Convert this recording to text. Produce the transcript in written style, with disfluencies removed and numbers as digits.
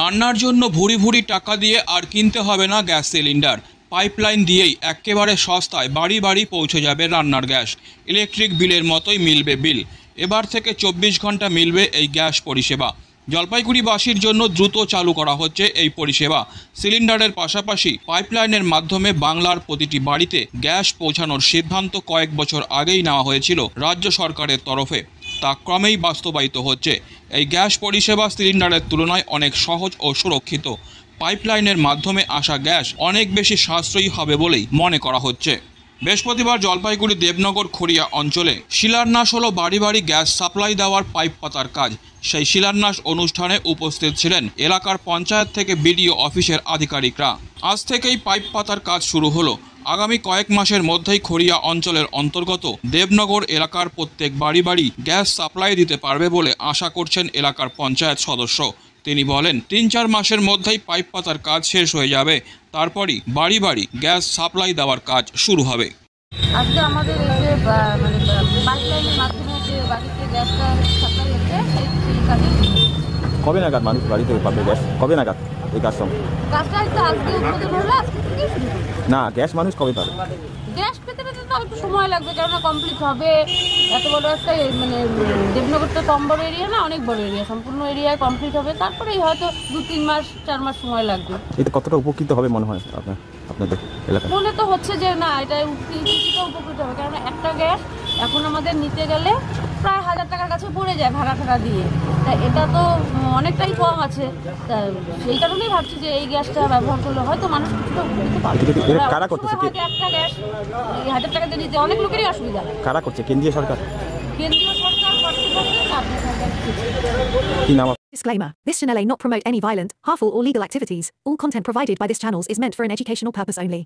রান্নার জন্য ভুরি ভুরি টাকা দিয়ে আর কিনতে হবে না গ্যাস সিলিন্ডার। পাইপলাইন দিয়েই একেবারে সস্তায় বাড়ি বাড়ি পৌঁছে যাবে রান্নার গ্যাস। ইলেকট্রিক বিলের মতোই মিলবে বিল। এবার থেকে 24 ঘন্টা মিলবে এই গ্যাস পরিষেবা। জলপাইগুড়িবাসীর জন্য দ্রুত চালু করা হচ্ছে এই পরিষেবা। সিলিন্ডারের পাশাপাশি পাইপলাইনের মাধ্যমে বাংলার প্রতিটি বাড়িতে গ্যাস পৌঁছানোর সিদ্ধান্ত কয়েক বছর আগেই নেওয়া হয়েছিল রাজ্য সরকারের তরফে। তা ক্রমেই বাস্তবায়িত হচ্ছে। এই গ্যাস পরিষেবা সিলিন্ডারের তুলনায় অনেক সহজ ও সুরক্ষিত। পাইপলাইনের মাধ্যমে আসা গ্যাস অনেক বেশি সাশ্রয়ী হবে বলেই মনে করা হচ্ছে। বৃহস্পতিবার জলপাইগুড়ি দেবনগর খড়িয়া অঞ্চলে শিলান্যাস হলো বাড়ি বাড়ি গ্যাস সাপ্লাই দেওয়ার পাইপ পাতার কাজ। সেই শিলান্যাস অনুষ্ঠানে উপস্থিত ছিলেন এলাকার পঞ্চায়েত থেকে বিডিও অফিসের আধিকারিকরা। আজ থেকেই পাইপ পাতার কাজ শুরু হলো। আগামী কয়েক মাসের মধ্যেই খড়িয়া অঞ্চলের অন্তর্গত দেবনগর এলাকার প্রত্যেক বাড়ি বাড়ি গ্যাস সাপ্লাই দিতে পারবে বলে আশা করছেন এলাকার পঞ্চায়েত সদস্য। তিনি বলেন, 3-4 মাসের মধ্যেই পাইপ পাতার কাজ শেষ হয়ে যাবে, তারপরই বাড়ি বাড়ি গ্যাস সাপ্লাই দেওয়ার কাজ শুরু হবে। আজকে আমাদের এই যে পাইপলাইনের মাধ্যমে যে বাড়িতে গ্যাসটা সাপ্লাই হচ্ছে সেই কাজে কবে নাগাদ মানুষ বাড়িতে পাবে গ্যাস? কবে নাগাদ এই কাজ কাজটা হয়তো আজকে উদ্বোধন হলো, আজকে থেকেই শুরু না, গ্যাস মানুষ কবে পাবে? গ্যাস পেতে পেতে তো একটু সময় লাগবে, কেননা কমপ্লিট হবে। এত বড় একটা দেবনগর তো কম বড় এরিয়া না, অনেক বড় এরিয়া, সম্পূর্ণ এরিয়ায় কমপ্লিট হবে, তারপরেই হয়তো 2-3 মাস 4 মাস সময় লাগবে। এটা কতটা উপকৃত হবে মনে হয় আপনাদের এলাকায়? মনে তো হচ্ছে যে না, এটা উপকৃত হবে, কারণ একটা গ্যাস এখন আমাদের নিতে গেলে প্রায় 1000 টাকার কাছে পড়ে যায় ভাড়া দিয়ে। তা এটা তো অনেকটাই কম আছে, তা সেই কারণেই ভাবছি যে এই গ্যাসটা ব্যবহার করলে হয়তো মানুষ কিছুটা উপকৃত পাবে। কারা করতেছে? একটা গ্যাস 1000 টাকা দিয়ে নিতে অনেক লোকেরই অসুবিধা। কারা করছে? কেন্দ্রীয় সরকার, কেন্দ্রীয় সরকার, রাজ্য সরকার। কি নাম? Disclaimer. This channel may not promote any violent, harmful or legal activities. All content provided by this channel is meant for an educational purpose only.